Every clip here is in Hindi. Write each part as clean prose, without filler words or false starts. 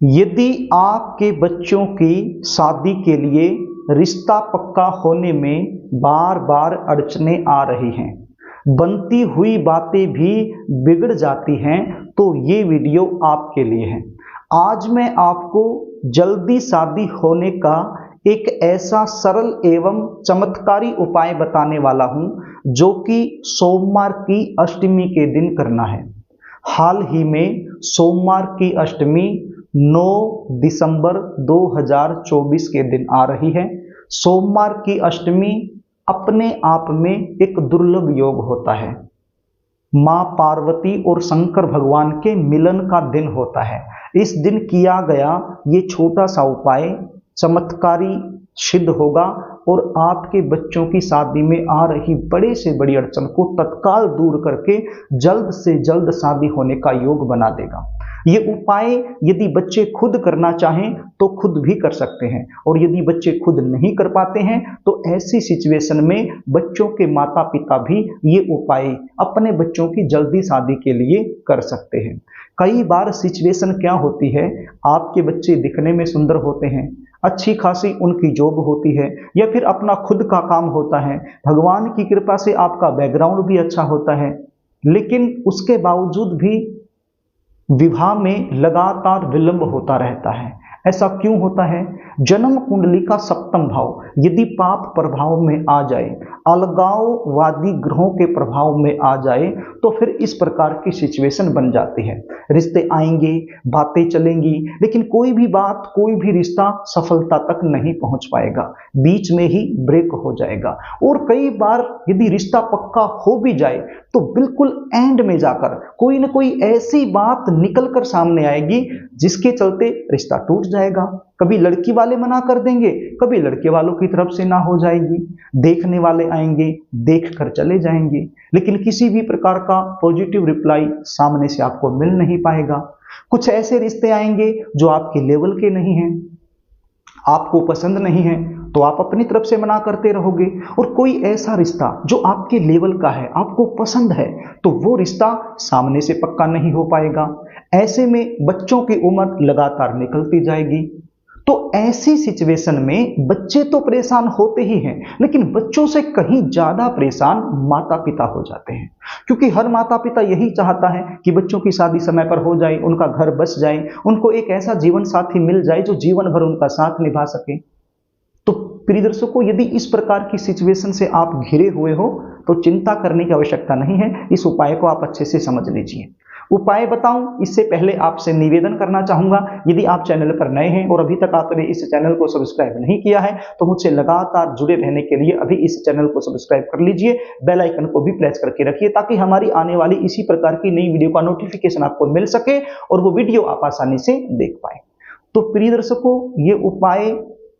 यदि आपके बच्चों की शादी के लिए रिश्ता पक्का होने में बार बार अड़चनें आ रही हैं, बनती हुई बातें भी बिगड़ जाती हैं, तो ये वीडियो आपके लिए है। आज मैं आपको जल्दी शादी होने का एक ऐसा सरल एवं चमत्कारी उपाय बताने वाला हूं जो कि सोमवार की अष्टमी के दिन करना है। हाल ही में सोमवार की अष्टमी 9 दिसंबर 2024 के दिन आ रही है। सोमवार की अष्टमी अपने आप में एक दुर्लभ योग होता है। मां पार्वती और शंकर भगवान के मिलन का दिन होता है। इस दिन किया गया ये छोटा सा उपाय चमत्कारी सिद्ध होगा और आपके बच्चों की शादी में आ रही बड़े से बड़ी अड़चन को तत्काल दूर करके जल्द से जल्द शादी होने का योग बना देगा। ये उपाय यदि बच्चे खुद करना चाहें तो खुद भी कर सकते हैं, और यदि बच्चे खुद नहीं कर पाते हैं तो ऐसी सिचुएशन में बच्चों के माता पिता भी ये उपाय अपने बच्चों की जल्दी शादी के लिए कर सकते हैं। कई बार सिचुएशन क्या होती है, आपके बच्चे दिखने में सुंदर होते हैं, अच्छी खासी उनकी जॉब होती है, या फिर अपना खुद का काम होता है, भगवान की कृपा से आपका बैकग्राउंड भी अच्छा होता है, लेकिन उसके बावजूद भी विवाह में लगातार विलंब होता रहता है। ऐसा क्यों होता है? जन्म कुंडली का सप्तम भाव यदि पाप प्रभाव में आ जाए, अलगाववादी ग्रहों के प्रभाव में आ जाए, तो फिर इस प्रकार की सिचुएशन बन जाती है। रिश्ते आएंगे, बातें चलेंगी, लेकिन कोई भी बात, कोई भी रिश्ता सफलता तक नहीं पहुंच पाएगा, बीच में ही ब्रेक हो जाएगा। और कई बार यदि रिश्ता पक्का हो भी जाए तो बिल्कुल एंड में जाकर कोई ना कोई ऐसी बात निकल कर सामने आएगी जिसके चलते रिश्ता टूट जाएगा। कभी लड़की वाले मना कर देंगे, कभी लड़के वालों की तरफ से ना हो जाएगी, देखने वाले आएंगे, देख कर चले जाएंगे, लेकिन किसी भी प्रकार का पॉजिटिव रिप्लाई सामने से आपको मिल नहीं पाएगा। कुछ ऐसे रिश्ते आएंगे जो आपके लेवल के नहीं हैं, आपको पसंद नहीं है, तो आप अपनी तरफ से मना करते रहोगे। और कोई ऐसा रिश्ता जो आपके लेवल का है, आपको पसंद है, तो वो रिश्ता सामने से पक्का नहीं हो पाएगा। ऐसे में बच्चों की उम्र लगातार निकलती जाएगी। तो ऐसी सिचुएशन में बच्चे तो परेशान होते ही हैं, लेकिन बच्चों से कहीं ज्यादा परेशान माता पिता हो जाते हैं, क्योंकि हर माता पिता यही चाहता है कि बच्चों की शादी समय पर हो जाए, उनका घर बस जाए, उनको एक ऐसा जीवन साथी मिल जाए जो जीवन भर उनका साथ निभा सके। तो प्रिय दर्शकों, यदि इस प्रकार की सिचुएशन से आप घिरे हुए हो तो चिंता करने की आवश्यकता नहीं है। इस उपाय को आप अच्छे से समझ लीजिए। उपाय बताऊं इससे पहले आपसे निवेदन करना चाहूंगा, यदि आप चैनल पर नए हैं और अभी तक आपने इस चैनल को सब्सक्राइब नहीं किया है तो मुझसे लगातार जुड़े रहने के लिए अभी इस चैनल को सब्सक्राइब कर लीजिए, बेल आइकन को भी प्रेस करके रखिए ताकि हमारी आने वाली इसी प्रकार की नई वीडियो का नोटिफिकेशन आपको मिल सके और वो वीडियो आप आसानी से देख पाए। तो प्रिय दर्शकों, ये उपाय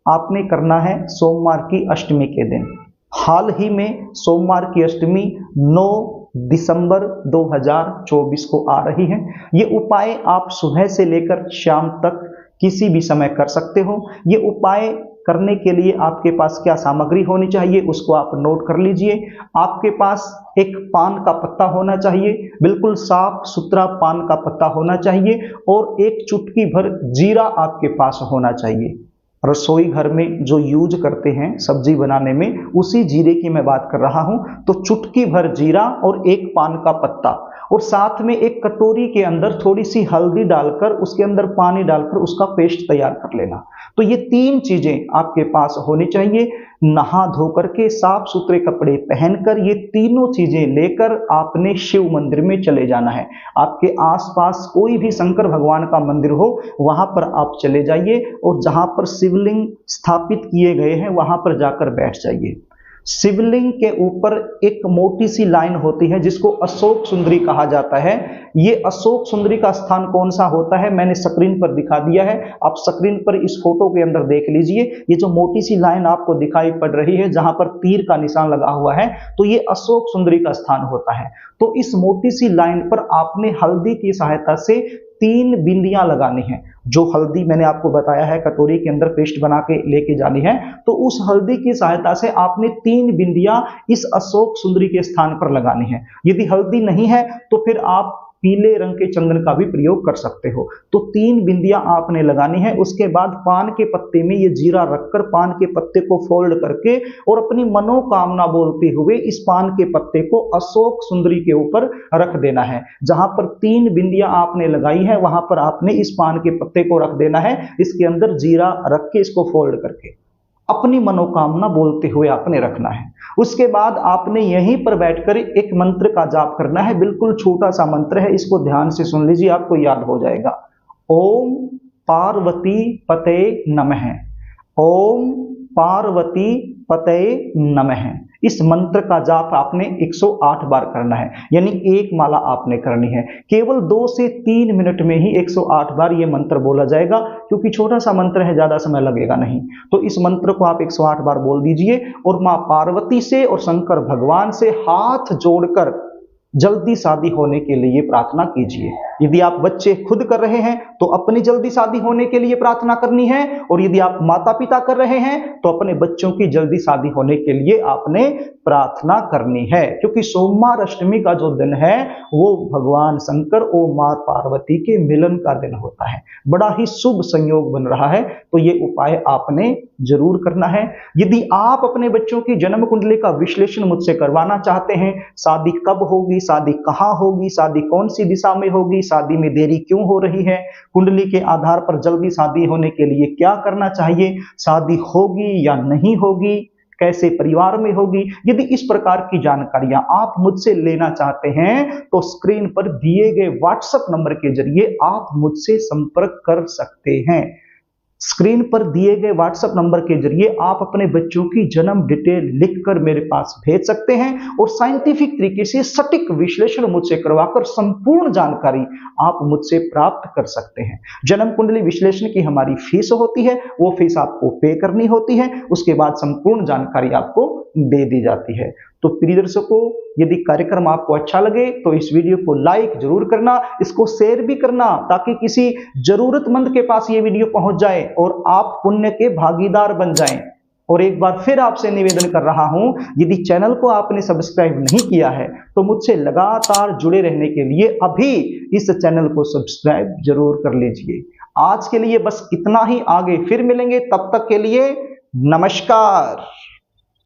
आपने करना है सोमवार की अष्टमी के दिन। हाल ही में सोमवार की अष्टमी 9 दिसंबर 2024 को आ रही है। ये उपाय आप सुबह से लेकर शाम तक किसी भी समय कर सकते हो। ये उपाय करने के लिए आपके पास क्या सामग्री होनी चाहिए उसको आप नोट कर लीजिए। आपके पास एक पान का पत्ता होना चाहिए, बिल्कुल साफ सुथरा पान का पत्ता होना चाहिए, और एक चुटकी भर जीरा आपके पास होना चाहिए। रसोई घर में जो यूज करते हैं सब्जी बनाने में, उसी जीरे की मैं बात कर रहा हूं। तो चुटकी भर जीरा और एक पान का पत्ता, और साथ में एक कटोरी के अंदर थोड़ी सी हल्दी डालकर उसके अंदर पानी डालकर उसका पेस्ट तैयार कर लेना। तो ये 3 चीजें आपके पास होनी चाहिए। नहा धो करके साफ सुथरे कपड़े पहनकर ये तीनों चीजें लेकर आपने शिव मंदिर में चले जाना है। आपके आसपास कोई भी शंकर भगवान का मंदिर हो वहां पर आप चले जाइए, और जहां पर शिवलिंग स्थापित किए गए हैं वहां पर जाकर बैठ जाइए। शिवलिंग के ऊपर एक मोटी सी लाइन होती है जिसको अशोक सुंदरी कहा जाता है। ये अशोक सुंदरी का स्थान कौन सा होता है मैंने स्क्रीन पर दिखा दिया है, आप स्क्रीन पर इस फोटो के अंदर देख लीजिए। ये जो मोटी सी लाइन आपको दिखाई पड़ रही है जहां पर तीर का निशान लगा हुआ है, तो ये अशोक सुंदरी का स्थान होता है। तो इस मोटी सी लाइन पर आपने हल्दी की सहायता से 3 बिंदियां लगानी है। जो हल्दी मैंने आपको बताया है कटोरी के अंदर पेस्ट बना के लेके जानी है, तो उस हल्दी की सहायता से आपने 3 बिंदियां इस अशोक सुंदरी के स्थान पर लगानी है। यदि हल्दी नहीं है तो फिर आप पीले रंग के चंदन का भी प्रयोग कर सकते हो। तो 3 बिंदियां आपने लगानी है। उसके बाद पान के पत्ते में ये जीरा रखकर पान के पत्ते को फोल्ड करके और अपनी मनोकामना बोलते हुए इस पान के पत्ते को अशोक सुंदरी के ऊपर रख देना है। जहां पर 3 बिंदियां आपने लगाई है वहां पर आपने इस पान के पत्ते को रख देना है। इसके अंदर जीरा रख के इसको फोल्ड करके अपनी मनोकामना बोलते हुए आपने रखना है। उसके बाद आपने यहीं पर बैठकर एक मंत्र का जाप करना है। बिल्कुल छोटा सा मंत्र है, इसको ध्यान से सुन लीजिए, आपको याद हो जाएगा। ओम पार्वती पते नमः। ओम पार्वती पते नमः। इस मंत्र का जाप आपने 108 बार करना है, यानी एक माला आपने करनी है। केवल 2 से 3 मिनट में ही 108 बार ये मंत्र बोला जाएगा, क्योंकि छोटा सा मंत्र है, ज्यादा समय लगेगा नहीं। तो इस मंत्र को आप 108 बार बोल दीजिए और मां पार्वती से और शंकर भगवान से हाथ जोड़कर जल्दी शादी होने के लिए प्रार्थना कीजिए। यदि आप बच्चे खुद कर रहे हैं तो अपनी जल्दी शादी होने के लिए प्रार्थना करनी है, और यदि आप माता पिता कर रहे हैं तो अपने बच्चों की जल्दी शादी होने के लिए आपने प्रार्थना करनी है। क्योंकि सोमवार अष्टमी का जो दिन है वो भगवान शंकर और मां पार्वती के मिलन का दिन होता है। बड़ा ही शुभ संयोग बन रहा है, तो ये उपाय आपने जरूर करना है। यदि आप अपने बच्चों की जन्म कुंडली का विश्लेषण मुझसे करवाना चाहते हैं, शादी कब होगी, शादी कहाँ होगी, शादी कौन सी दिशा में होगी, शादी में देरी क्यों हो रही है, कुंडली के आधार पर जल्दी शादी होने के लिए क्या करना चाहिए, शादी होगी या नहीं होगी, कैसे परिवार में होगी, यदि इस प्रकार की जानकारियां आप मुझसे लेना चाहते हैं तो स्क्रीन पर दिए गए व्हाट्सएप नंबर के जरिए आप मुझसे संपर्क कर सकते हैं। स्क्रीन पर दिए गए व्हाट्सएप नंबर के जरिए आप अपने बच्चों की जन्म डिटेल लिखकर मेरे पास भेज सकते हैं और साइंटिफिक तरीके से सटीक विश्लेषण मुझसे करवाकर संपूर्ण जानकारी आप मुझसे प्राप्त कर सकते हैं। जन्म कुंडली विश्लेषण की हमारी फीस होती है, वो फीस आपको पे करनी होती है। उसके बाद संपूर्ण जानकारी आपको दे दी जाती है। तो प्रिय दर्शकों, यदि कार्यक्रम आपको अच्छा लगे तो इस वीडियो को लाइक जरूर करना, इसको शेयर भी करना, ताकि किसी जरूरतमंद के पास ये वीडियो पहुंच जाए और आप पुण्य के भागीदार बन जाएं। और एक बार फिर आपसे निवेदन कर रहा हूं, यदि चैनल को आपने सब्सक्राइब नहीं किया है तो मुझसे लगातार जुड़े रहने के लिए अभी इस चैनल को सब्सक्राइब जरूर कर लीजिए। आज के लिए बस इतना ही, आगे फिर मिलेंगे, तब तक के लिए नमस्कार।